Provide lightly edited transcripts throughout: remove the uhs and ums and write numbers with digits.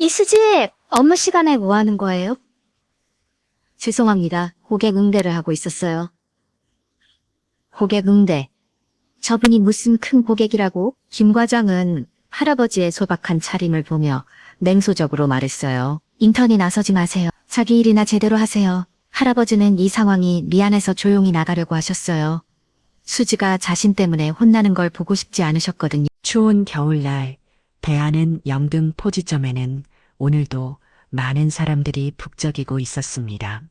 이수지, 업무 시간에 뭐 하는 거예요? 죄송합니다. 고객 응대를 하고 있었어요. 고객 응대. 저분이 무슨 큰 고객이라고? 김 과장은 할아버지의 소박한 차림을 보며 냉소적으로 말했어요. 인턴이 나서지 마세요. 자기 일이나 제대로 하세요. 할아버지는 이 상황이 미안해서 조용히 나가려고 하셨어요. 수지가 자신 때문에 혼나는 걸 보고 싶지 않으셨거든요. 추운 겨울날 대하는 영등 포지점에는 오늘도 많은 사람들이 북적이고 있었습니다.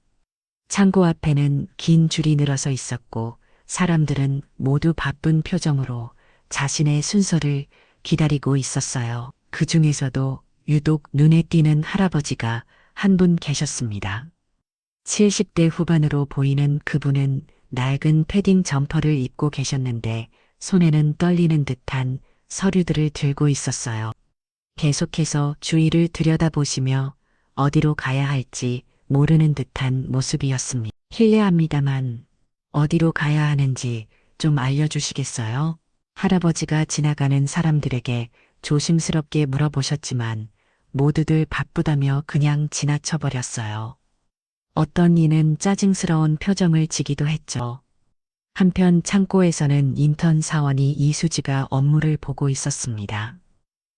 창고 앞에는 긴 줄이 늘어서 있었고 사람들은 모두 바쁜 표정으로 자신의 순서를 기다리고 있었어요. 그 중에서도 유독 눈에 띄는 할아버지가 한 분 계셨습니다. 70대 후반으로 보이는 그분은 낡은 패딩 점퍼를 입고 계셨는데 손에는 떨리는 듯한 서류들을 들고 있었어요. 계속해서 주위를 들여다보시며 어디로 가야 할지 모르는 듯한 모습이었습니다. 실례합니다만 어디로 가야 하는지 좀 알려주시겠어요? 할아버지가 지나가는 사람들에게 조심스럽게 물어보셨지만 모두들 바쁘다며 그냥 지나쳐버렸어요. 어떤 이는 짜증스러운 표정을 지기도 했죠. 한편 창고에서는 인턴 사원이 이수지가 업무를 보고 있었습니다.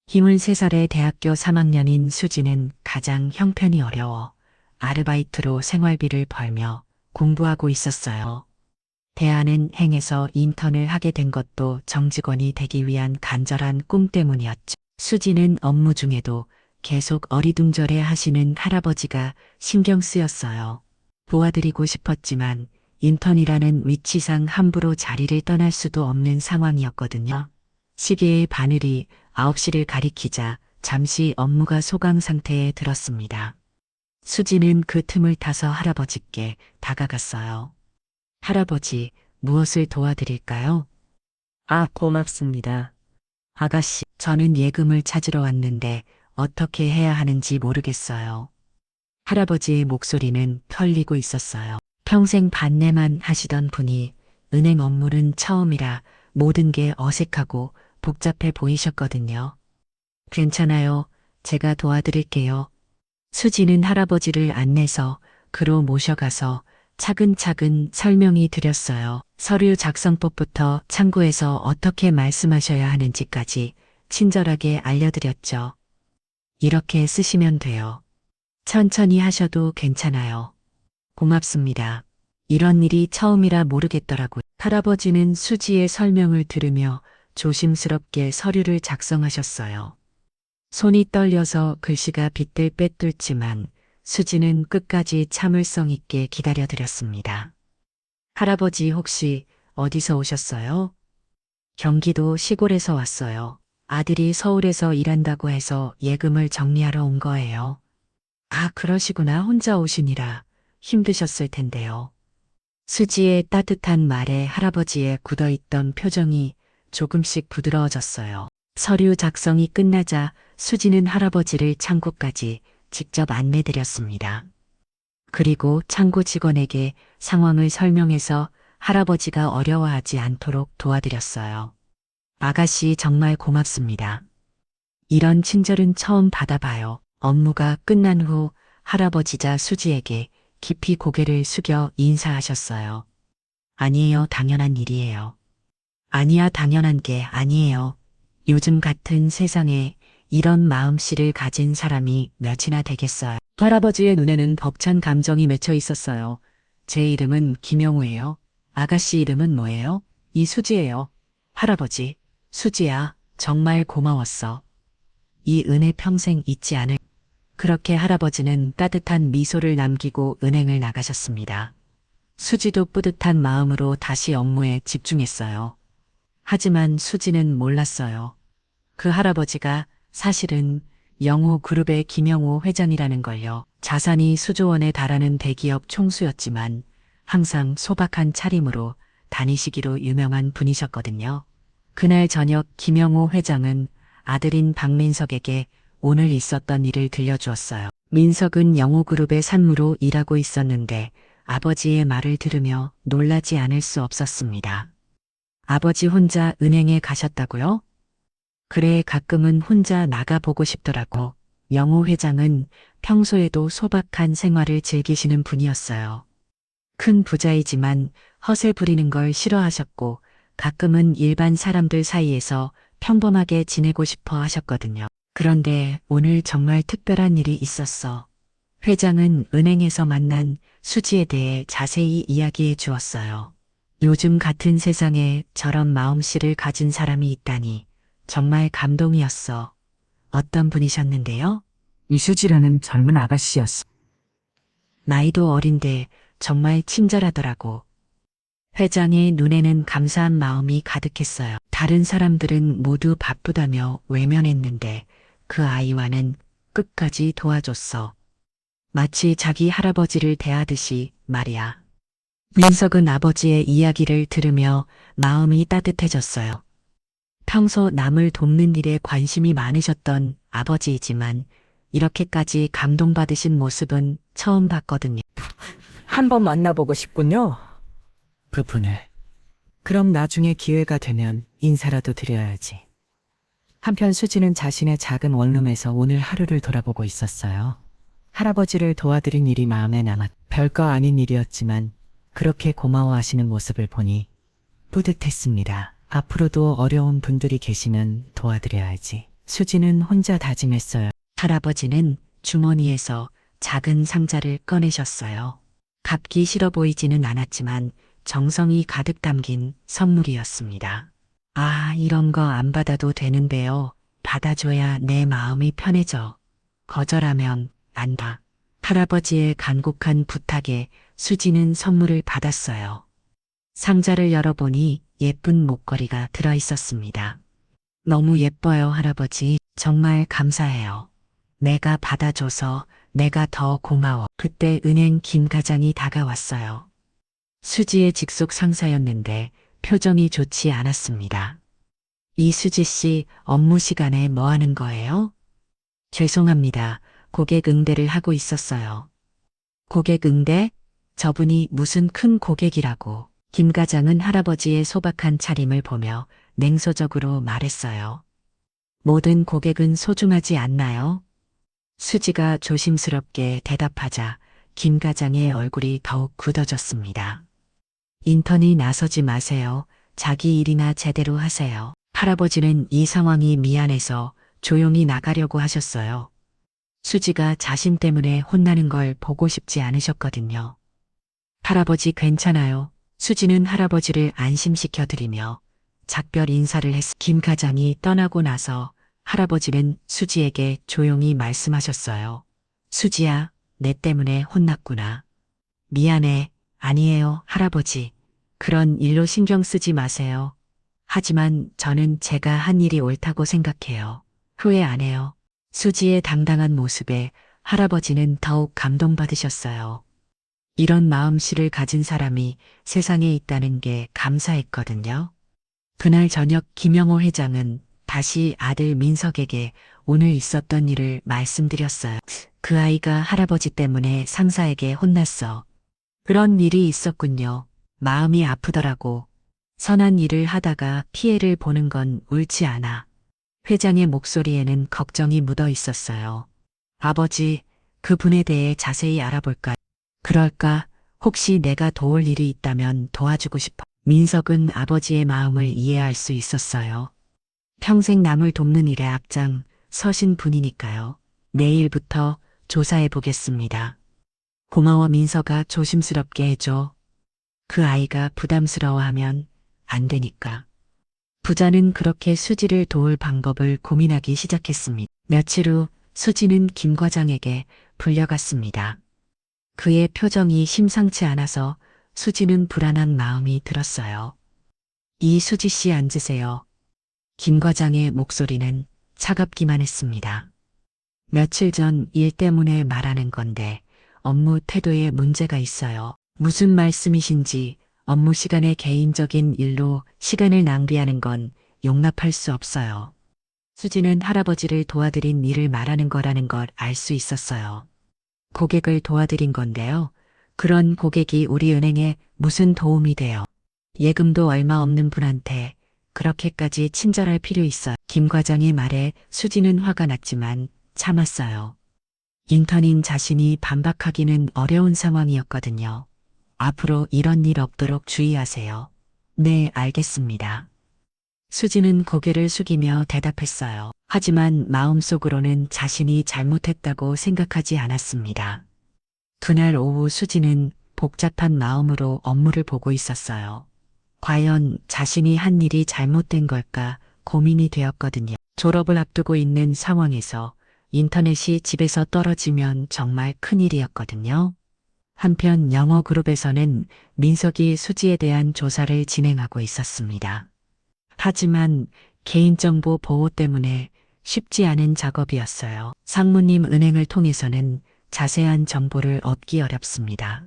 23살의 대학교 3학년인 수지는 가장 형편이 어려워 아르바이트로 생활비를 벌며 공부하고 있었어요. 대하는 행에서 인턴을 하게 된 것도 정직원이 되기 위한 간절한 꿈 때문이었죠. 수지는 업무 중에도 계속 어리둥절해 하시는 할아버지가 신경 쓰였어요. 도와드리고 싶었지만 인턴이라는 위치상 함부로 자리를 떠날 수도 없는 상황이었거든요. 시계의 바늘이 9시를 가리키자 잠시 업무가 소강 상태에 들었습니다. 수지는 그 틈을 타서 할아버지께 다가갔어요. 할아버지, 무엇을 도와드릴까요? 아, 고맙습니다. 아가씨, 저는 예금을 찾으러 왔는데 어떻게 해야 하는지 모르겠어요. 할아버지의 목소리는 털리고 있었어요. 평생 반내만 하시던 분이 은행 업무는 처음이라 모든 게 어색하고 복잡해 보이셨거든요. 괜찮아요. 제가 도와드릴게요. 수지는 할아버지를 안내서 그로 모셔가서 차근차근 설명이 드렸어요. 서류 작성법부터 창구에서 어떻게 말씀하셔야 하는지까지 친절하게 알려드렸죠. 이렇게 쓰시면 돼요. 천천히 하셔도 괜찮아요. 고맙습니다. 이런 일이 처음이라 모르겠더라고요. 할아버지는 수지의 설명을 들으며 조심스럽게 서류를 작성하셨어요. 손이 떨려서 글씨가 빗들 빼뚫지만 수지는 끝까지 참을성 있게 기다려드렸습니다. 할아버지 혹시 어디서 오셨어요? 경기도 시골에서 왔어요. 아들이 서울에서 일한다고 해서 예금을 정리하러 온 거예요. 아, 그러시구나. 혼자 오시니라 힘드셨을 텐데요. 수지의 따뜻한 말에 할아버지의 굳어있던 표정이 조금씩 부드러워졌어요. 서류 작성이 끝나자 수지는 할아버지를 창고까지 직접 안내드렸습니다. 그리고 창고 직원에게 상황을 설명해서 할아버지가 어려워하지 않도록 도와드렸어요. 아가씨 정말 고맙습니다. 이런 친절은 처음 받아봐요. 업무가 끝난 후 할아버지자 수지에게 깊이 고개를 숙여 인사하셨어요. 아니에요, 당연한 일이에요. 아니야, 당연한 게 아니에요. 요즘 같은 세상에 이런 마음씨를 가진 사람이 몇이나 되겠어요. 할아버지의 눈에는 벅찬 감정이 맺혀 있었어요. 제 이름은 김영우예요. 아가씨 이름은 뭐예요? 이수지예요. 할아버지, 수지야, 정말 고마웠어. 이 은혜 평생 잊지 않을. 그렇게 할아버지는 따뜻한 미소를 남기고 은행을 나가셨습니다. 수지도 뿌듯한 마음으로 다시 업무에 집중했어요. 하지만 수지는 몰랐어요. 그 할아버지가 사실은 영호 그룹의 김영호 회장이라는 걸요. 자산이 수조 원에 달하는 대기업 총수였지만 항상 소박한 차림으로 다니시기로 유명한 분이셨거든요. 그날 저녁 김영호 회장은 아들인 박민석에게 오늘 있었던 일을 들려주었어요. 민석은 영호그룹의 산무로 일하고 있었는데 아버지의 말을 들으며 놀라지 않을 수 없었습니다. 아버지 혼자 은행에 가셨다고요? 그래, 가끔은 혼자 나가보고 싶더라고. 영호 회장은 평소에도 소박한 생활을 즐기시는 분이었어요. 큰 부자이지만 허세 부리는 걸 싫어하셨고 가끔은 일반 사람들 사이에서 평범하게 지내고 싶어 하셨거든요. 그런데 오늘 정말 특별한 일이 있었어. 회장은 은행에서 만난 수지에 대해 자세히 이야기해 주었어요. 요즘 같은 세상에 저런 마음씨를 가진 사람이 있다니 정말 감동이었어. 어떤 분이셨는데요? 이수지라는 젊은 아가씨였어. 나이도 어린데 정말 친절하더라고. 회장의 눈에는 감사한 마음이 가득했어요. 다른 사람들은 모두 바쁘다며 외면했는데 그 아이와는 끝까지 도와줬어. 마치 자기 할아버지를 대하듯이 말이야. 민석은 아버지의 이야기를 들으며 마음이 따뜻해졌어요. 평소 남을 돕는 일에 관심이 많으셨던 아버지이지만 이렇게까지 감동받으신 모습은 처음 봤거든요. 한번 만나보고 싶군요. 그분을. 그럼 나중에 기회가 되면 인사라도 드려야지. 한편 수지는 자신의 작은 원룸에서 오늘 하루를 돌아보고 있었어요. 할아버지를 도와드린 일이 마음에 남았. 별거 아닌 일이었지만 그렇게 고마워하시는 모습을 보니 뿌듯했습니다. 앞으로도 어려운 분들이 계시면 도와드려야지. 수지는 혼자 다짐했어요. 할아버지는 주머니에서 작은 상자를 꺼내셨어요. 갚기 싫어 보이지는 않았지만 정성이 가득 담긴 선물이었습니다. 아, 이런 거 안 받아도 되는데요. 받아줘야 내 마음이 편해져. 거절하면 안 봐. 할아버지의 간곡한 부탁에 수지는 선물을 받았어요. 상자를 열어보니 예쁜 목걸이가 들어있었습니다. 너무 예뻐요, 할아버지. 정말 감사해요. 내가 받아줘서 내가 더 고마워. 그때 은행 김 과장이 다가왔어요. 수지의 직속 상사였는데 표정이 좋지 않았습니다. 이수지 씨, 업무 시간에 뭐 하는 거예요? 죄송합니다. 고객 응대를 하고 있었어요. 고객 응대? 저분이 무슨 큰 고객이라고. 김 과장은 할아버지의 소박한 차림을 보며 냉소적으로 말했어요. 모든 고객은 소중하지 않나요? 수지가 조심스럽게 대답하자 김 과장의 얼굴이 더욱 굳어졌습니다. 인턴이 나서지 마세요. 자기 일이나 제대로 하세요. 할아버지는 이 상황이 미안해서 조용히 나가려고 하셨어요. 수지가 자신 때문에 혼나는 걸 보고 싶지 않으셨거든요. 할아버지 괜찮아요. 수지는 할아버지를 안심시켜드리며 작별 인사를 김 과장이 떠나고 나서 할아버지는 수지에게 조용히 말씀하셨어요. 수지야, 내 때문에 혼났구나. 미안해. 아니에요, 할아버지. 그런 일로 신경 쓰지 마세요. 하지만 저는 제가 한 일이 옳다고 생각해요. 후회 안 해요. 수지의 당당한 모습에 할아버지는 더욱 감동받으셨어요. 이런 마음씨를 가진 사람이 세상에 있다는 게 감사했거든요. 그날 저녁 김영호 회장은 다시 아들 민석에게 오늘 있었던 일을 말씀드렸어요. 그 아이가 할아버지 때문에 상사에게 혼났어. 그런 일이 있었군요. 마음이 아프더라고. 선한 일을 하다가 피해를 보는 건 옳지 않아. 회장의 목소리에는 걱정이 묻어 있었어요. 아버지, 그분에 대해 자세히 알아볼까? 그럴까? 혹시 내가 도울 일이 있다면 도와주고 싶어. 민석은 아버지의 마음을 이해할 수 있었어요. 평생 남을 돕는 일에 앞장 서신 분이니까요. 내일부터 조사해 보겠습니다. 고마워 민석아, 조심스럽게 해줘. 그 아이가 부담스러워하면 안 되니까. 부자는 그렇게 수지를 도울 방법을 고민하기 시작했습니다. 며칠 후 수지는 김 과장에게 불려갔습니다. 그의 표정이 심상치 않아서 수지는 불안한 마음이 들었어요. 이수지 씨 앉으세요. 김 과장의 목소리는 차갑기만 했습니다. 며칠 전 일 때문에 말하는 건데 업무 태도에 문제가 있어요. 무슨 말씀이신지. 업무 시간에 개인적인 일로 시간을 낭비하는 건 용납할 수 없어요. 수지는 할아버지를 도와드린 일을 말하는 거라는 걸 알 수 있었어요. 고객을 도와드린 건데요. 그런 고객이 우리 은행에 무슨 도움이 돼요. 예금도 얼마 없는 분한테 그렇게까지 친절할 필요 있어요. 김 과장의 말에 수지는 화가 났지만 참았어요. 인턴인 자신이 반박하기는 어려운 상황이었거든요. 앞으로 이런 일 없도록 주의하세요. 네, 알겠습니다. 수지는 고개를 숙이며 대답했어요. 하지만 마음속으로는 자신이 잘못했다고 생각하지 않았습니다. 그날 오후 수지는 복잡한 마음으로 업무를 보고 있었어요. 과연 자신이 한 일이 잘못된 걸까 고민이 되었거든요. 졸업을 앞두고 있는 상황에서 인터넷이 집에서 떨어지면 정말 큰일이었거든요. 한편 영어 그룹에서는 민석이 수지에 대한 조사를 진행하고 있었습니다. 하지만 개인정보 보호 때문에 쉽지 않은 작업이었어요. 상무님 은행을 통해서는 자세한 정보를 얻기 어렵습니다.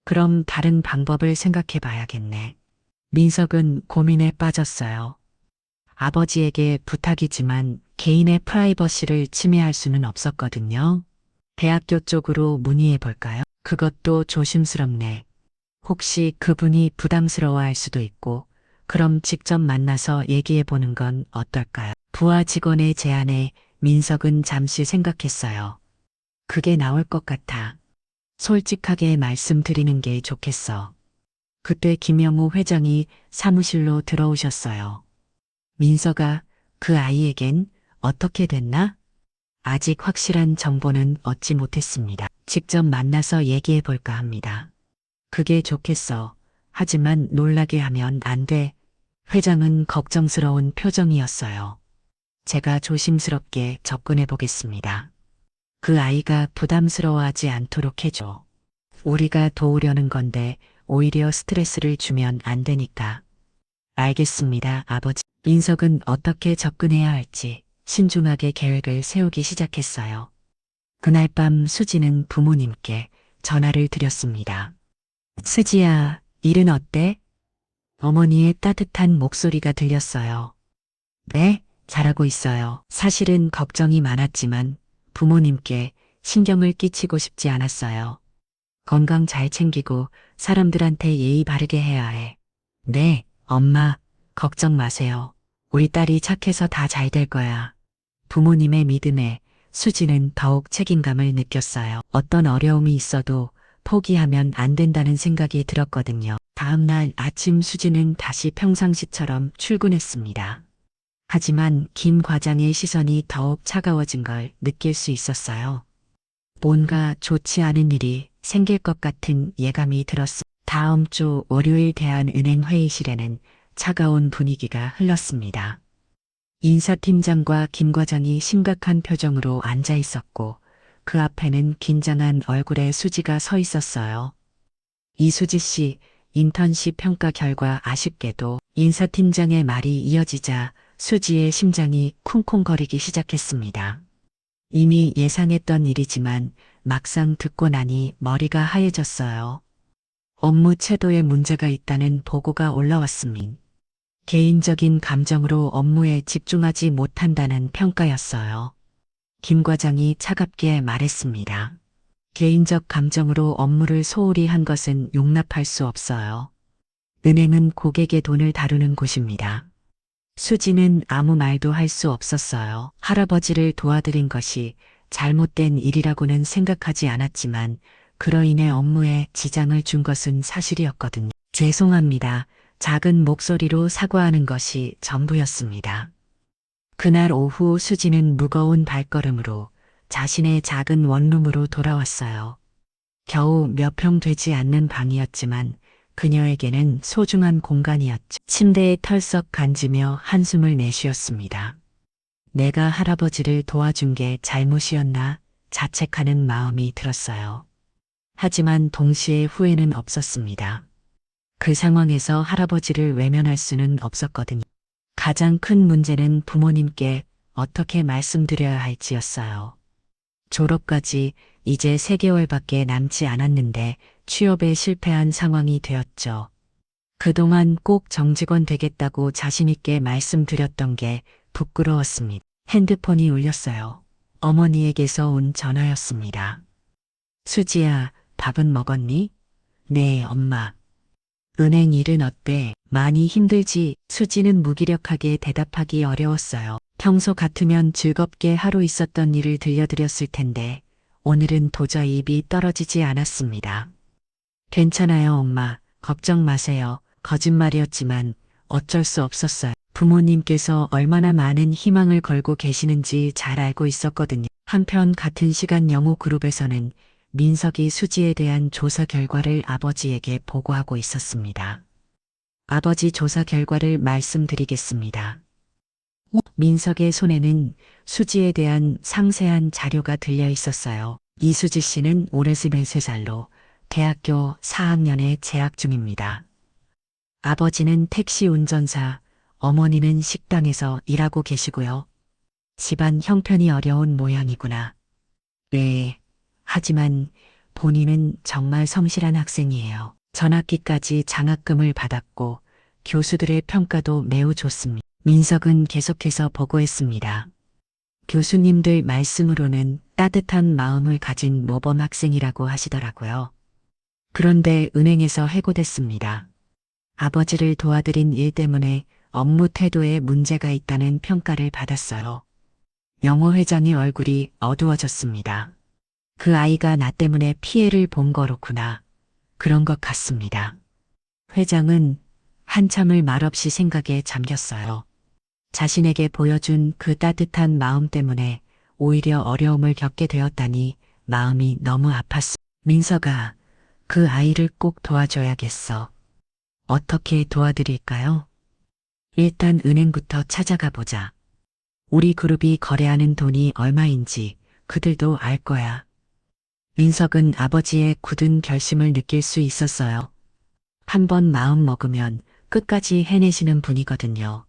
그럼 다른 방법을 생각해 봐야겠네. 민석은 고민에 빠졌어요. 아버지에게 부탁이지만 개인의 프라이버시를 침해할 수는 없었거든요. 대학교 쪽으로 문의해 볼까요? 그것도 조심스럽네. 혹시 그분이 부담스러워할 수도 있고, 그럼 직접 만나서 얘기해 보는 건 어떨까요? 부하 직원의 제안에 민석은 잠시 생각했어요. 그게 나올 것 같아. 솔직하게 말씀드리는 게 좋겠어. 그때 김영우 회장이 사무실로 들어오셨어요. 민서가 그 아이에겐 어떻게 됐나? 아직 확실한 정보는 얻지 못했습니다. 직접 만나서 얘기해 볼까 합니다. 그게 좋겠어. 하지만 놀라게 하면 안 돼. 회장은 걱정스러운 표정이었어요. 제가 조심스럽게 접근해 보겠습니다. 그 아이가 부담스러워하지 않도록 해줘. 우리가 도우려는 건데 오히려 스트레스를 주면 안 되니까. 알겠습니다, 아버지. 민석은 어떻게 접근해야 할지 신중하게 계획을 세우기 시작했어요. 그날 밤 수지는 부모님께 전화를 드렸습니다. 수지야, 일은 어때? 어머니의 따뜻한 목소리가 들렸어요. 네, 잘하고 있어요. 사실은 걱정이 많았지만 부모님께 신경을 끼치고 싶지 않았어요. 건강 잘 챙기고 사람들한테 예의 바르게 해야 해. 네, 엄마, 걱정 마세요. 우리 딸이 착해서 다 잘 될 거야. 부모님의 믿음에 수지는 더욱 책임감을 느꼈어요. 어떤 어려움이 있어도 포기하면 안 된다는 생각이 들었거든요. 다음 날 아침 수지는 다시 평상시처럼 출근했습니다. 하지만 김 과장의 시선이 더욱 차가워진 걸 느낄 수 있었어요. 뭔가 좋지 않은 일이 생길 것 같은 예감이 들었습니다. 다음 주 월요일 대한은행 회의실에는 차가운 분위기가 흘렀습니다. 인사팀장과 김 과장이 심각한 표정으로 앉아 있었고 그 앞에는 긴장한 얼굴의 수지가 서 있었어요. 이수지 씨, 인턴십 평가 결과 아쉽게도 인사팀장의 말이 이어지자 수지의 심장이 쿵쿵거리기 시작했습니다. 이미 예상했던 일이지만 막상 듣고 나니 머리가 하얘졌어요. 업무 태도에 문제가 있다는 보고가 올라왔습니다. 개인적인 감정으로 업무에 집중하지 못한다는 평가였어요. 김 과장이 차갑게 말했습니다. 개인적 감정으로 업무를 소홀히 한 것은 용납할 수 없어요. 은행은 고객의 돈을 다루는 곳입니다. 수지는 아무 말도 할 수 없었어요. 할아버지를 도와드린 것이 잘못된 일이라고는 생각하지 않았지만 그로 인해 업무에 지장을 준 것은 사실이었거든요. 죄송합니다. 작은 목소리로 사과하는 것이 전부였습니다. 그날 오후 수지는 무거운 발걸음으로 자신의 작은 원룸으로 돌아왔어요. 겨우 몇 평 되지 않는 방이었지만 그녀에게는 소중한 공간이었죠. 침대에 털썩 앉으며 한숨을 내쉬었습니다. 내가 할아버지를 도와준 게 잘못이었나 자책하는 마음이 들었어요. 하지만 동시에 후회는 없었습니다. 그 상황에서 할아버지를 외면할 수는 없었거든요. 가장 큰 문제는 부모님께 어떻게 말씀드려야 할지였어요. 졸업까지 이제 3개월밖에 남지 않았는데 취업에 실패한 상황이 되었죠. 그동안 꼭 정직원 되겠다고 자신있게 말씀드렸던 게 부끄러웠습니다. 핸드폰이 울렸어요. 어머니에게서 온 전화였습니다. 수지야, 밥은 먹었니? 네, 엄마. 은행 일은 어때? 많이 힘들지? 수지는 무기력하게 대답하기 어려웠어요. 평소 같으면 즐겁게 하루 있었던 일을 들려드렸을 텐데 오늘은 도저히 입이 떨어지지 않았습니다. 괜찮아요, 엄마. 걱정 마세요. 거짓말이었지만 어쩔 수 없었어요. 부모님께서 얼마나 많은 희망을 걸고 계시는지 잘 알고 있었거든요. 한편 같은 시간 영호그룹에서는 민석이 수지에 대한 조사 결과를 아버지에게 보고하고 있었습니다. 아버지 조사 결과를 말씀드리겠습니다. 민석의 손에는 수지에 대한 상세한 자료가 들려 있었어요. 이수지 씨는 올해 23살로 대학교 4학년에 재학 중입니다. 아버지는 택시 운전사, 어머니는 식당에서 일하고 계시고요. 집안 형편이 어려운 모양이구나. 네. 하지만 본인은 정말 성실한 학생이에요. 전학기까지 장학금을 받았고 교수들의 평가도 매우 좋습니다. 민석은 계속해서 보고했습니다. 교수님들 말씀으로는 따뜻한 마음을 가진 모범 학생이라고 하시더라고요. 그런데 은행에서 해고됐습니다. 아버지를 도와드린 일 때문에 업무 태도에 문제가 있다는 평가를 받았어요. 영호 회장의 얼굴이 어두워졌습니다. 그 아이가 나 때문에 피해를 본 거로구나. 그런 것 같습니다. 회장은 한참을 말없이 생각에 잠겼어요. 자신에게 보여준 그 따뜻한 마음 때문에 오히려 어려움을 겪게 되었다니 마음이 너무 아팠어. 민서가 그 아이를 꼭 도와줘야겠어. 어떻게 도와드릴까요? 일단 은행부터 찾아가 보자. 우리 그룹이 거래하는 돈이 얼마인지 그들도 알 거야. 민석은 아버지의 굳은 결심을 느낄 수 있었어요. 한번 마음 먹으면 끝까지 해내시는 분이거든요.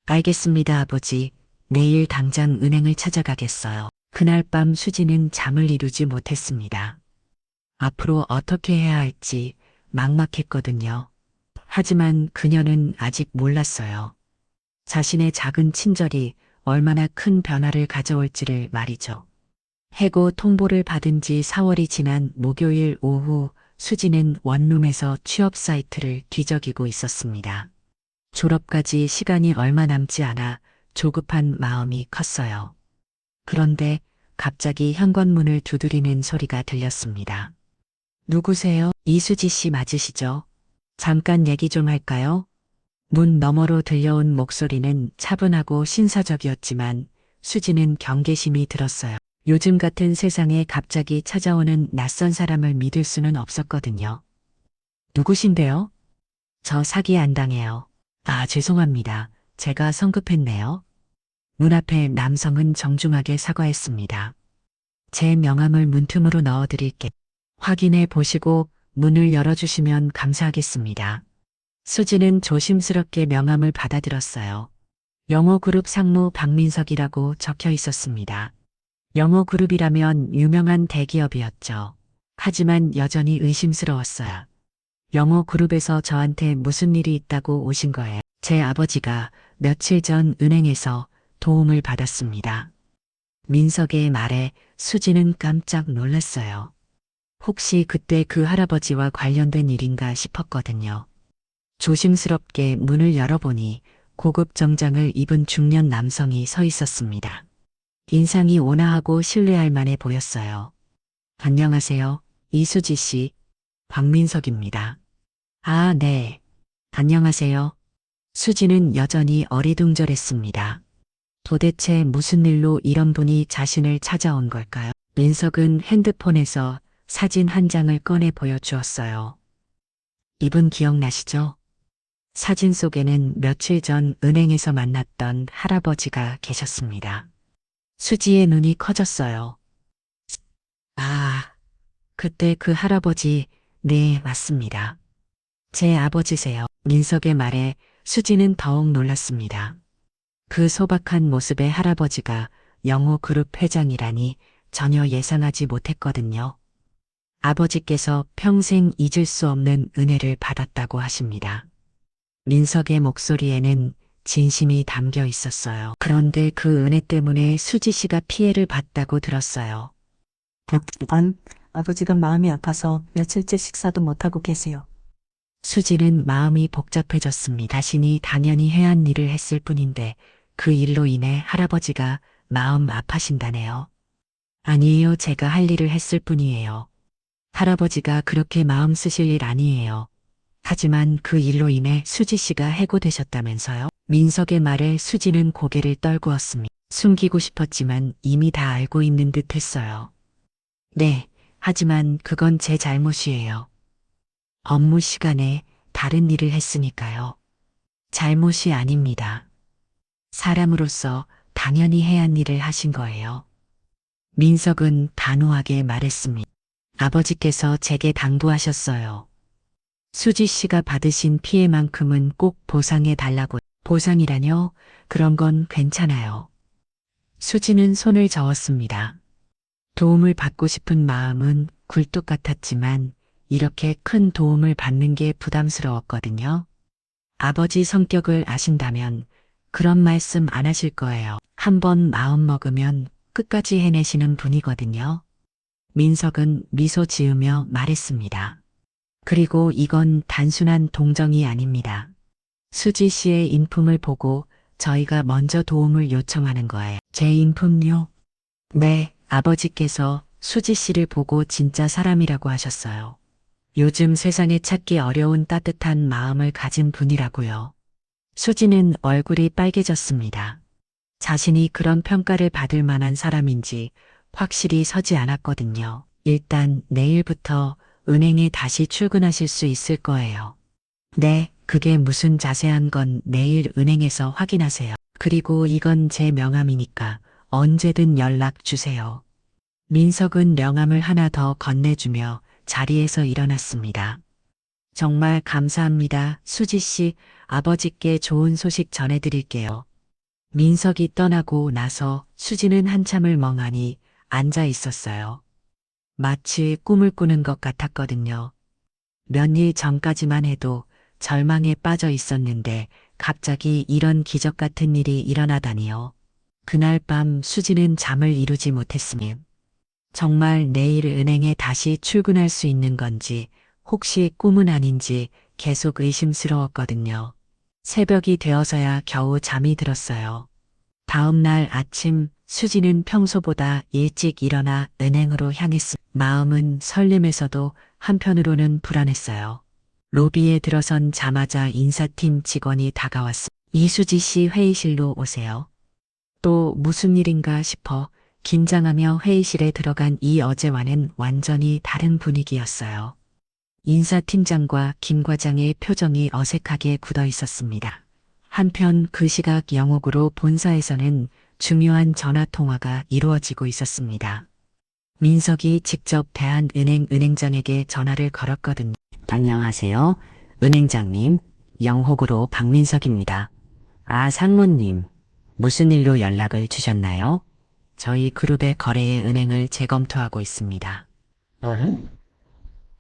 알겠습니다, 아버지. 내일 당장 은행을 찾아가겠어요. 그날 밤 수지는 잠을 이루지 못했습니다. 앞으로 어떻게 해야 할지 막막했거든요. 하지만 그녀는 아직 몰랐어요. 자신의 작은 친절이 얼마나 큰 변화를 가져올지를 말이죠. 해고 통보를 받은 지 4월이 지난 목요일 오후 수지는 원룸에서 취업 사이트를 뒤적이고 있었습니다. 졸업까지 시간이 얼마 남지 않아 조급한 마음이 컸어요. 그런데 갑자기 현관문을 두드리는 소리가 들렸습니다. 누구세요? 이수지 씨 맞으시죠? 잠깐 얘기 좀 할까요? 문 너머로 들려온 목소리는 차분하고 신사적이었지만 수지는 경계심이 들었어요. 요즘 같은 세상에 갑자기 찾아오는 낯선 사람을 믿을 수는 없었거든요. 누구신데요? 저 사기 안 당해요. 아, 죄송합니다. 제가 성급했네요. 문 앞에 남성은 정중하게 사과했습니다. 제 명함을 문틈으로 넣어드릴게. 확인해 보시고 문을 열어주시면 감사하겠습니다. 수지는 조심스럽게 명함을 받아들었어요. 영호그룹 상무 박민석이라고 적혀 있었습니다. 영호그룹이라면 유명한 대기업이었죠. 하지만 여전히 의심스러웠어요. 영호그룹에서 저한테 무슨 일이 있다고 오신 거예요? 제 아버지가 며칠 전 은행에서 도움을 받았습니다. 민석의 말에 수지는 깜짝 놀랐어요. 혹시 그때 그 할아버지와 관련된 일인가 싶었거든요. 조심스럽게 문을 열어보니 고급 정장을 입은 중년 남성이 서 있었습니다. 인상이 온화하고 신뢰할 만해 보였어요. 안녕하세요. 이수지 씨. 박민석입니다. 아, 네. 안녕하세요. 수지는 여전히 어리둥절했습니다. 도대체 무슨 일로 이런 분이 자신을 찾아온 걸까요? 민석은 핸드폰에서 사진 한 장을 꺼내 보여주었어요. 이분 기억나시죠? 사진 속에는 며칠 전 은행에서 만났던 할아버지가 계셨습니다. 수지의 눈이 커졌어요. 아, 그때 그 할아버지, 네, 맞습니다. 제 아버지세요. 민석의 말에 수지는 더욱 놀랐습니다. 그 소박한 모습의 할아버지가 영호그룹 회장이라니 전혀 예상하지 못했거든요. 아버지께서 평생 잊을 수 없는 은혜를 받았다고 하십니다. 민석의 목소리에는 진심이 담겨 있었어요. 그런데 그 은혜 때문에 수지 씨가 피해를 봤다고 들었어요. 아버지가 마음이 아파서 며칠째 식사도 못하고 계세요. 수지는 마음이 복잡해졌습니다. 자신이 당연히 해야 한 일을 했을 뿐인데 그 일로 인해 할아버지가 마음 아파신다네요. 아니에요. 제가 할 일을 했을 뿐이에요. 할아버지가 그렇게 마음 쓰실 일 아니에요. 하지만 그 일로 인해 수지 씨가 해고되셨다면서요? 민석의 말에 수지는 고개를 떨구었습니다. 숨기고 싶었지만 이미 다 알고 있는 듯 했어요. 네, 하지만 그건 제 잘못이에요. 업무 시간에 다른 일을 했으니까요. 잘못이 아닙니다. 사람으로서 당연히 해야 할 일을 하신 거예요. 민석은 단호하게 말했습니다. 아버지께서 제게 당부하셨어요. 수지 씨가 받으신 피해만큼은 꼭 보상해 달라고. 보상이라뇨? 그런 건 괜찮아요. 수지는 손을 저었습니다. 도움을 받고 싶은 마음은 굴뚝 같았지만 이렇게 큰 도움을 받는 게 부담스러웠거든요. 아버지 성격을 아신다면 그런 말씀 안 하실 거예요. 한번 마음 먹으면 끝까지 해내시는 분이거든요. 민석은 미소 지으며 말했습니다. 그리고 이건 단순한 동정이 아닙니다. 수지 씨의 인품을 보고 저희가 먼저 도움을 요청하는 거예요. 제 인품요? 네, 아버지께서 수지 씨를 보고 진짜 사람이라고 하셨어요. 요즘 세상에 찾기 어려운 따뜻한 마음을 가진 분이라고요. 수지는 얼굴이 빨개졌습니다. 자신이 그런 평가를 받을 만한 사람인지 확실히 서지 않았거든요. 일단 내일부터 은행에 다시 출근하실 수 있을 거예요. 네, 그게 무슨 자세한 건 내일 은행에서 확인하세요. 그리고 이건 제 명함이니까 언제든 연락 주세요. 민석은 명함을 하나 더 건네주며 자리에서 일어났습니다. 정말 감사합니다. 수지 씨, 아버지께 좋은 소식 전해드릴게요. 민석이 떠나고 나서 수지는 한참을 멍하니 앉아 있었어요. 마치 꿈을 꾸는 것 같았거든요. 몇 일 전까지만 해도 절망에 빠져 있었는데 갑자기 이런 기적 같은 일이 일어나다니요. 그날 밤 수지는 잠을 이루지 못했으니 정말 내일 은행에 다시 출근할 수 있는 건지 혹시 꿈은 아닌지 계속 의심스러웠거든요. 새벽이 되어서야 겨우 잠이 들었어요. 다음 날 아침 수지는 평소보다 일찍 일어나 은행으로 향했습니다. 마음은 설렘에서도 한편으로는 불안했어요. 로비에 들어선자마자 인사팀 직원이 다가왔습니다. 이수지 씨 회의실로 오세요. 또 무슨 일인가 싶어 긴장하며 회의실에 들어간 이 어제와는 완전히 다른 분위기였어요. 인사팀장과 김 과장의 표정이 어색하게 굳어 있었습니다. 한편 그 시각 영옥으로 본사에서는 중요한 전화 통화가 이루어지고 있었습니다. 민석이 직접 대한은행 은행장에게 전화를 걸었거든요. 안녕하세요. 은행장님, 영옥으로 박민석입니다. 아, 상무님, 무슨 일로 연락을 주셨나요? 저희 그룹의 거래의 은행을 재검토하고 있습니다.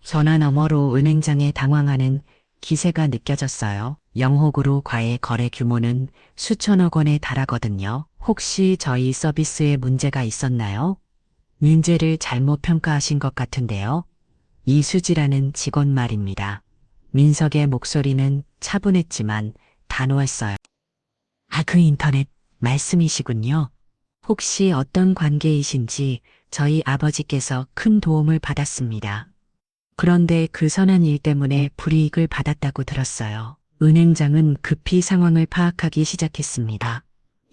전화 너머로 은행장에 당황하는 기세가 느껴졌어요. 영옥으로과의 거래 규모는 수천억 원에 달하거든요. 혹시 저희 서비스에 문제가 있었나요? 문제를 잘못 평가하신 것 같은데요. 이수지라는 직원 말입니다. 민석의 목소리는 차분했지만 단호했어요. 아, 그 인터넷 말씀이시군요. 혹시 어떤 관계이신지 저희 아버지께서 큰 도움을 받았습니다. 그런데 그 선한 일 때문에 불이익을 받았다고 들었어요. 은행장은 급히 상황을 파악하기 시작했습니다.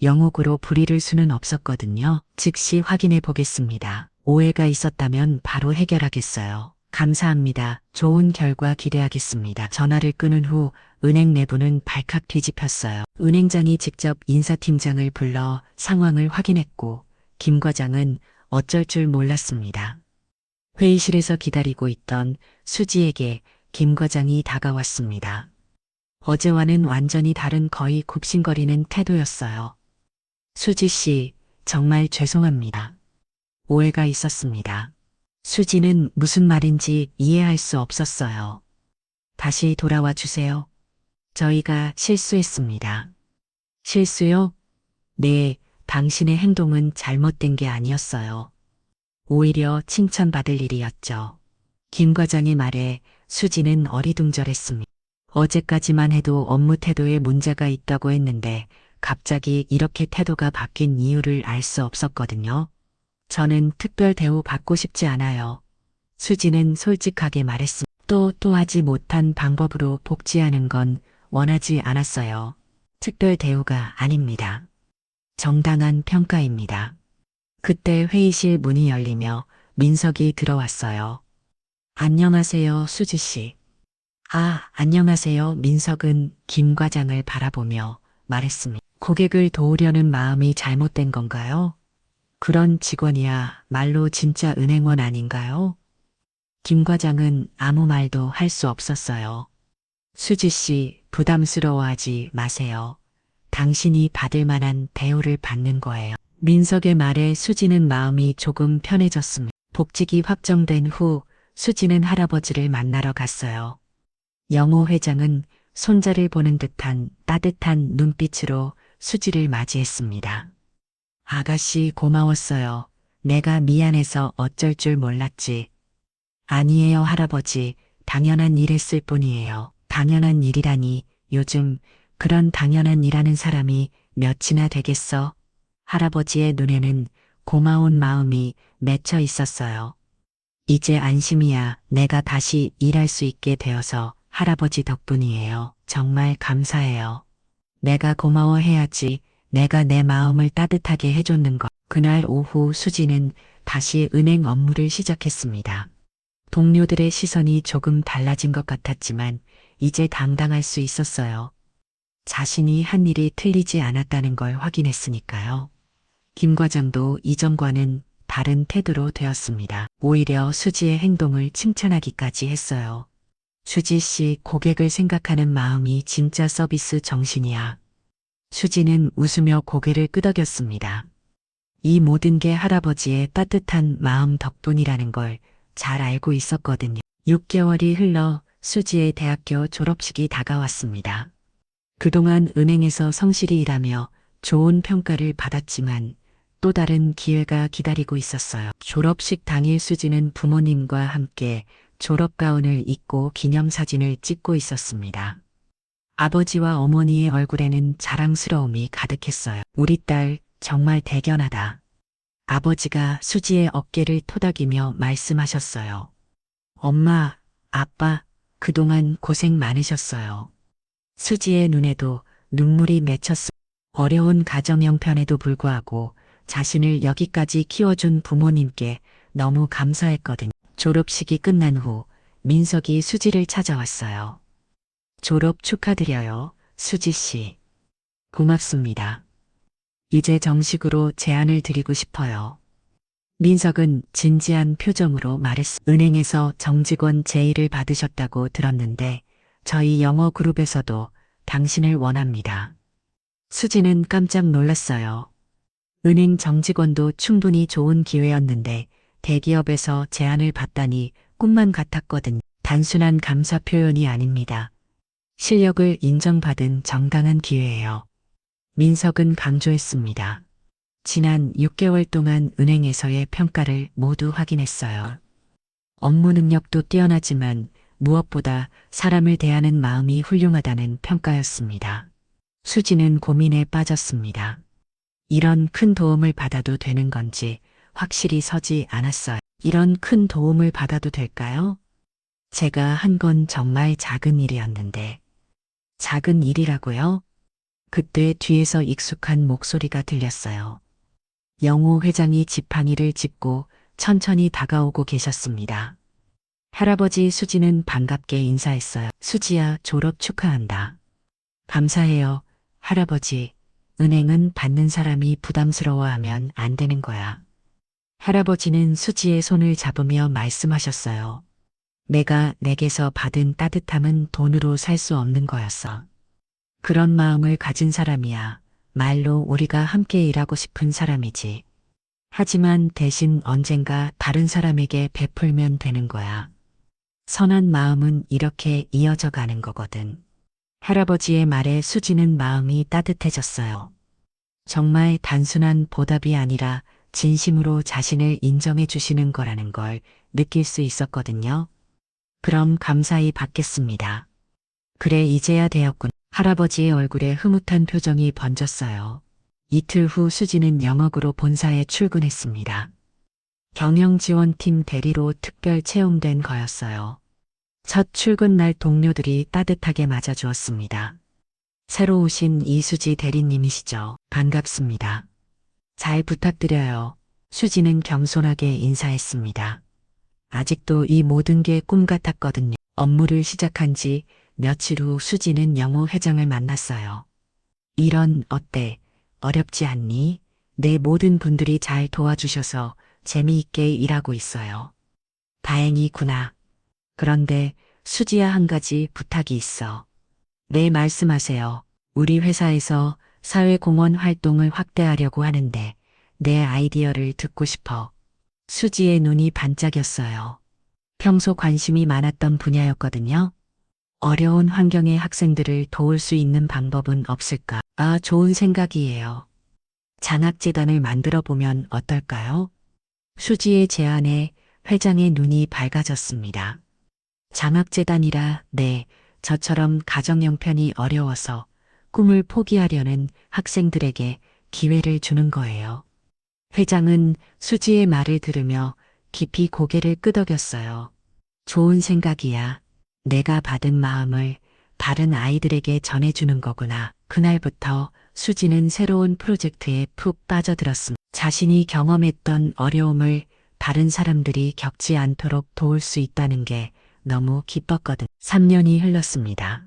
영옥으로 불의를 수는 없었거든요. 즉시 확인해 보겠습니다. 오해가 있었다면 바로 해결하겠어요. 감사합니다. 좋은 결과 기대하겠습니다. 전화를 끊은 후 은행 내부는 발칵 뒤집혔어요. 은행장이 직접 인사팀장을 불러 상황을 확인했고 김 과장은 어쩔 줄 몰랐습니다. 회의실에서 기다리고 있던 수지에게 김 과장이 다가왔습니다. 어제와는 완전히 다른 거의 굽신거리는 태도였어요. 수지 씨, 정말 죄송합니다. 오해가 있었습니다. 수지는 무슨 말인지 이해할 수 없었어요. 다시 돌아와 주세요. 저희가 실수했습니다. 실수요? 네, 당신의 행동은 잘못된 게 아니었어요. 오히려 칭찬받을 일이었죠. 김 과장의 말에 수지는 어리둥절했습니다. 어제까지만 해도 업무 태도에 문제가 있다고 했는데 갑자기 이렇게 태도가 바뀐 이유를 알 수 없었거든요. 저는 특별 대우 받고 싶지 않아요. 수지는 솔직하게 말했습니다. 또 하지 못한 방법으로 복지하는 건 원하지 않았어요. 특별 대우가 아닙니다. 정당한 평가입니다. 그때 회의실 문이 열리며 민석이 들어왔어요. 안녕하세요, 수지 씨. 안녕하세요. 민석은 김 과장을 바라보며 말했습니다. 고객을 도우려는 마음이 잘못된 건가요? 그런 직원이야 말로 진짜 은행원 아닌가요? 김 과장은 아무 말도 할 수 없었어요. 수지 씨, 부담스러워하지 마세요. 당신이 받을 만한 대우를 받는 거예요. 민석의 말에 수지는 마음이 조금 편해졌습니다. 복직이 확정된 후 수지는 할아버지를 만나러 갔어요. 영호 회장은 손자를 보는 듯한 따뜻한 눈빛으로 수지를 맞이했습니다. 아가씨 고마웠어요. 내가 미안해서 어쩔 줄 몰랐지. 아니에요, 할아버지. 당연한 일했을 뿐이에요. 당연한 일이라니 요즘 그런 당연한 일하는 사람이 몇이나 되겠어? 할아버지의 눈에는 고마운 마음이 맺혀 있었어요. 이제 안심이야. 내가 다시 일할 수 있게 되어서 할아버지 덕분이에요. 정말 감사해요. 내가 고마워해야지. 내가 내 마음을 따뜻하게 해줬는 것. 그날 오후 수지는 다시 은행 업무를 시작했습니다. 동료들의 시선이 조금 달라진 것 같았지만 이제 당당할 수 있었어요. 자신이 한 일이 틀리지 않았다는 걸 확인했으니까요. 김 과장도 이전과는 다른 태도로 되었습니다. 오히려 수지의 행동을 칭찬하기까지 했어요. 수지 씨, 고객을 생각하는 마음이 진짜 서비스 정신이야. 수지는 웃으며 고개를 끄덕였습니다. 이 모든 게 할아버지의 따뜻한 마음 덕분이라는 걸 잘 알고 있었거든요. 6개월이 흘러 수지의 대학교 졸업식이 다가왔습니다. 그동안 은행에서 성실히 일하며 좋은 평가를 받았지만 또 다른 기회가 기다리고 있었어요. 졸업식 당일 수지는 부모님과 함께 졸업가운을 입고 기념사진을 찍고 있었습니다. 아버지와 어머니의 얼굴에는 자랑스러움이 가득했어요. 우리 딸 정말 대견하다. 아버지가 수지의 어깨를 토닥이며 말씀하셨어요. 엄마, 아빠, 그동안 고생 많으셨어요. 수지의 눈에도 눈물이 맺혔습니다. 어려운 가정 형편에도 불구하고 자신을 여기까지 키워준 부모님께 너무 감사했거든요. 졸업식이 끝난 후 민석이 수지를 찾아왔어요. 졸업 축하드려요, 수지 씨. 고맙습니다. 이제 정식으로 제안을 드리고 싶어요. 민석은 진지한 표정으로 말했습니다. 은행에서 정직원 제의를 받으셨다고 들었는데 저희 영어그룹에서도 당신을 원합니다. 수지는 깜짝 놀랐어요. 은행 정직원도 충분히 좋은 기회였는데 대기업에서 제안을 받다니 꿈만 같았거든요. 단순한 감사 표현이 아닙니다. 실력을 인정받은 정당한 기회예요. 민석은 강조했습니다. 지난 6개월 동안 은행에서의 평가를 모두 확인했어요. 업무 능력도 뛰어나지만 무엇보다 사람을 대하는 마음이 훌륭하다는 평가였습니다. 수지는 고민에 빠졌습니다. 이런 큰 도움을 받아도 되는 건지 확실히 서지 않았어요. 이런 큰 도움을 받아도 될까요? 제가 한 건 정말 작은 일이었는데. 작은 일이라고요? 그때 뒤에서 익숙한 목소리가 들렸어요. 영호 회장이 지팡이를 짚고 천천히 다가오고 계셨습니다. 할아버지 수지는 반갑게 인사했어요. 수지야, 졸업 축하한다. 감사해요, 할아버지. 은행은 받는 사람이 부담스러워하면 안 되는 거야. 할아버지는 수지의 손을 잡으며 말씀하셨어요. 내가 내게서 받은 따뜻함은 돈으로 살 수 없는 거였어. 그런 마음을 가진 사람이야 말로 우리가 함께 일하고 싶은 사람이지. 하지만 대신 언젠가 다른 사람에게 베풀면 되는 거야. 선한 마음은 이렇게 이어져 가는 거거든. 할아버지의 말에 수지는 마음이 따뜻해졌어요. 정말 단순한 보답이 아니라 진심으로 자신을 인정해 주시는 거라는 걸 느낄 수 있었거든요. 그럼 감사히 받겠습니다. 그래, 이제야 되었군. 할아버지의 얼굴에 흐뭇한 표정이 번졌어요. 이틀 후 수지는 영업으로 본사에 출근했습니다. 경영지원팀 대리로 특별 채용된 거였어요. 첫 출근 날 동료들이 따뜻하게 맞아주었습니다. 새로 오신 이수지 대리님이시죠? 반갑습니다. 잘 부탁드려요. 수지는 겸손하게 인사했습니다. 아직도 이 모든 게 꿈 같았거든요. 업무를 시작한 지 며칠 후 수지는 영호 회장을 만났어요. 이런 어때? 어렵지 않니? 내 모든 분들이 잘 도와주셔서 재미있게 일하고 있어요. 다행이구나. 그런데 수지야, 한 가지 부탁이 있어. 네, 말씀하세요. 우리 회사에서 사회공헌 활동을 확대하려고 하는데 내 아이디어를 듣고 싶어. 수지의 눈이 반짝였어요. 평소 관심이 많았던 분야였거든요. 어려운 환경의 학생들을 도울 수 있는 방법은 없을까? 아, 좋은 생각이에요. 장학재단을 만들어 보면 어떨까요? 수지의 제안에 회장의 눈이 밝아졌습니다. 장학재단이라, 네, 저처럼 가정 형편이 어려워서 꿈을 포기하려는 학생들에게 기회를 주는 거예요. 회장은 수지의 말을 들으며 깊이 고개를 끄덕였어요. 좋은 생각이야. 내가 받은 마음을 다른 아이들에게 전해주는 거구나. 그날부터 수지는 새로운 프로젝트에 푹 빠져들었습니다. 자신이 경험했던 어려움을 다른 사람들이 겪지 않도록 도울 수 있다는 게 너무 기뻤거든. 3년이 흘렀습니다.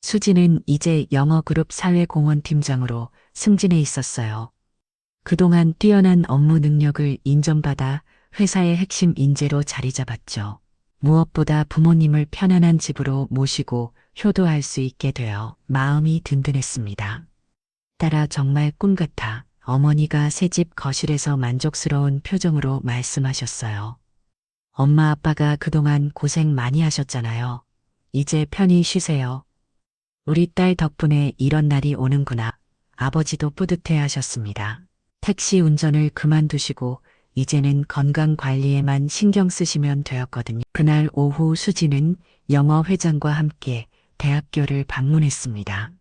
수지는 이제 영어그룹 사회공헌팀장으로 승진해 있었어요. 그동안 뛰어난 업무 능력을 인정받아 회사의 핵심 인재로 자리 잡았죠. 무엇보다 부모님을 편안한 집으로 모시고 효도할 수 있게 되어 마음이 든든했습니다. 딸아, 정말 꿈 같아. 어머니가 새집 거실에서 만족스러운 표정으로 말씀하셨어요. 엄마 아빠가 그동안 고생 많이 하셨잖아요. 이제 편히 쉬세요. 우리 딸 덕분에 이런 날이 오는구나. 아버지도 뿌듯해 하셨습니다. 택시 운전을 그만두시고 이제는 건강 관리에만 신경 쓰시면 되었거든요. 그날 오후 수지는 영어 회장과 함께 대학교를 방문했습니다.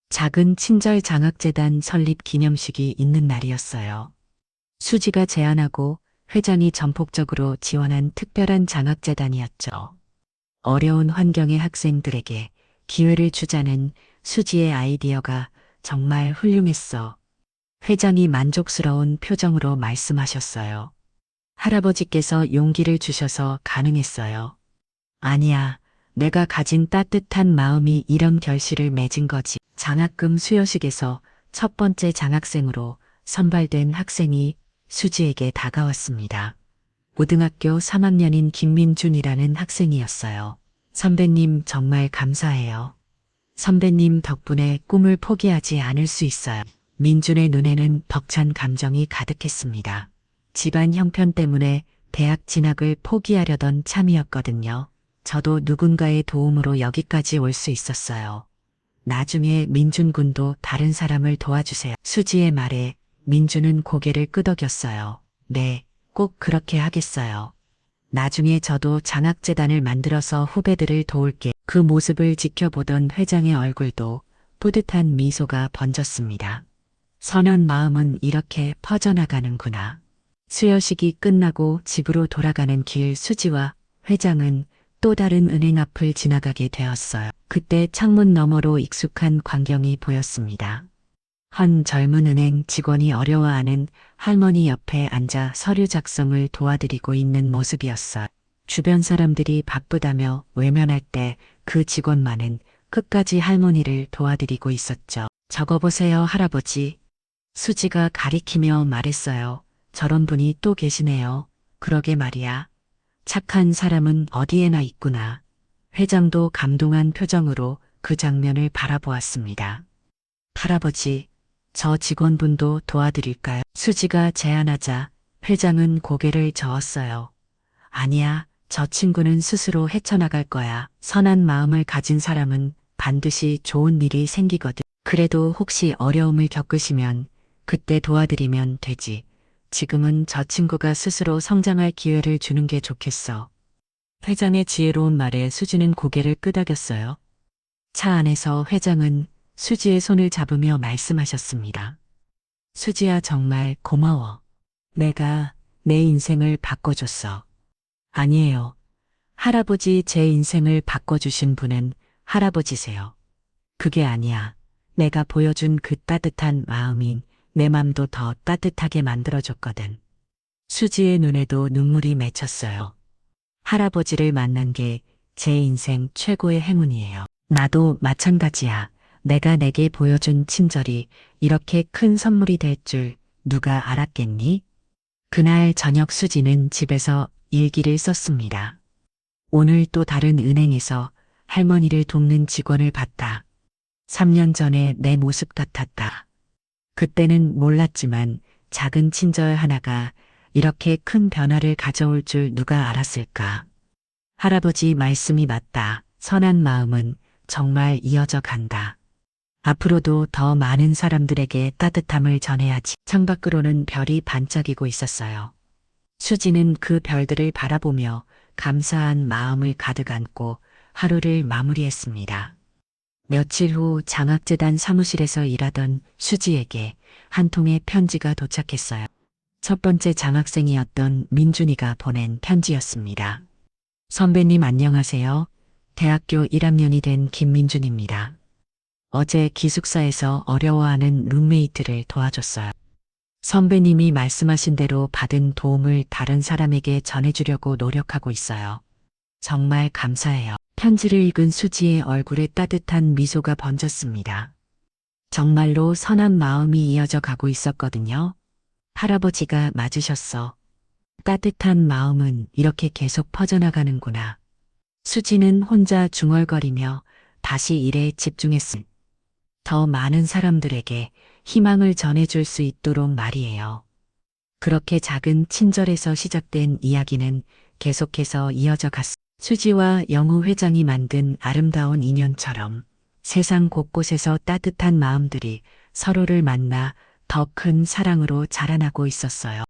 작은 친절 장학재단 설립 기념식이 있는 날이었어요. 수지가 제안하고 회장이 전폭적으로 지원한 특별한 장학재단이었죠. 어려운 환경의 학생들에게 기회를 주자는 수지의 아이디어가 정말 훌륭했어. 회장이 만족스러운 표정으로 말씀하셨어요. 할아버지께서 용기를 주셔서 가능했어요. 아니야, 내가 가진 따뜻한 마음이 이런 결실을 맺은 거지. 장학금 수여식에서 첫 번째 장학생으로 선발된 학생이 수지에게 다가왔습니다. 고등학교 3학년인 김민준이라는 학생이었어요. 선배님, 정말 감사해요. 선배님 덕분에 꿈을 포기하지 않을 수 있어요. 민준의 눈에는 벅찬 감정이 가득했습니다. 집안 형편 때문에 대학 진학을 포기하려던 참이었거든요. 저도 누군가의 도움으로 여기까지 올 수 있었어요. 나중에 민준 군도 다른 사람을 도와주세요. 수지의 말에 민준은 고개를 끄덕였어요. 네, 꼭 그렇게 하겠어요. 나중에 저도 장학재단을 만들어서 후배들을 도울게. 그 모습을 지켜보던 회장의 얼굴도 뿌듯한 미소가 번졌습니다. 선한 마음은 이렇게 퍼져나가는구나. 수여식이 끝나고 집으로 돌아가는 길, 수지와 회장은 또 다른 은행 앞을 지나가게 되었어요. 그때 창문 너머로 익숙한 광경이 보였습니다. 한 젊은 은행 직원이 어려워하는 할머니 옆에 앉아 서류 작성을 도와드리고 있는 모습이었어요. 주변 사람들이 바쁘다며 외면할 때 그 직원만은 끝까지 할머니를 도와드리고 있었죠. 적어보세요, 할아버지. 수지가 가리키며 말했어요. 저런 분이 또 계시네요. 그러게 말이야. 착한 사람은 어디에나 있구나. 회장도 감동한 표정으로 그 장면을 바라보았습니다. 할아버지, 저 직원분도 도와드릴까요? 수지가 제안하자 회장은 고개를 저었어요. 아니야, 저 친구는 스스로 헤쳐나갈 거야. 선한 마음을 가진 사람은 반드시 좋은 일이 생기거든. 그래도 혹시 어려움을 겪으시면 그때 도와드리면 되지. 지금은 저 친구가 스스로 성장할 기회를 주는 게 좋겠어. 회장의 지혜로운 말에 수지는 고개를 끄덕였어요. 차 안에서 회장은 수지의 손을 잡으며 말씀하셨습니다. 수지야, 정말 고마워. 내가 내 인생을 바꿔줬어. 아니에요. 할아버지, 제 인생을 바꿔주신 분은 할아버지세요. 그게 아니야. 내가 보여준 그 따뜻한 마음이 내 맘도 더 따뜻하게 만들어줬거든. 수지의 눈에도 눈물이 맺혔어요. 할아버지를 만난 게 제 인생 최고의 행운이에요. 나도 마찬가지야. 내가 내게 보여준 친절이 이렇게 큰 선물이 될 줄 누가 알았겠니? 그날 저녁 수지는 집에서 일기를 썼습니다. 오늘 또 다른 은행에서 할머니를 돕는 직원을 봤다. 3년 전에 내 모습 같았다. 그때는 몰랐지만 작은 친절 하나가 이렇게 큰 변화를 가져올 줄 누가 알았을까? 할아버지 말씀이 맞다. 선한 마음은 정말 이어져 간다. 앞으로도 더 많은 사람들에게 따뜻함을 전해야지. 창밖으로는 별이 반짝이고 있었어요. 수지는 그 별들을 바라보며 감사한 마음을 가득 안고 하루를 마무리했습니다. 며칠 후 장학재단 사무실에서 일하던 수지에게 한 통의 편지가 도착했어요. 첫 번째 장학생이었던 민준이가 보낸 편지였습니다. 선배님 안녕하세요. 대학교 1학년이 된 김민준입니다. 어제 기숙사에서 어려워하는 룸메이트를 도와줬어요. 선배님이 말씀하신 대로 받은 도움을 다른 사람에게 전해주려고 노력하고 있어요. 정말 감사해요. 편지를 읽은 수지의 얼굴에 따뜻한 미소가 번졌습니다. 정말로 선한 마음이 이어져 가고 있었거든요. 할아버지가 맞으셨어. 따뜻한 마음은 이렇게 계속 퍼져나가는구나. 수지는 혼자 중얼거리며 다시 일에 집중했습니다. 더 많은 사람들에게 희망을 전해줄 수 있도록 말이에요. 그렇게 작은 친절에서 시작된 이야기는 계속해서 이어져 갔습니다. 수지와 영우 회장이 만든 아름다운 인연처럼 세상 곳곳에서 따뜻한 마음들이 서로를 만나 더 큰 사랑으로 자라나고 있었어요.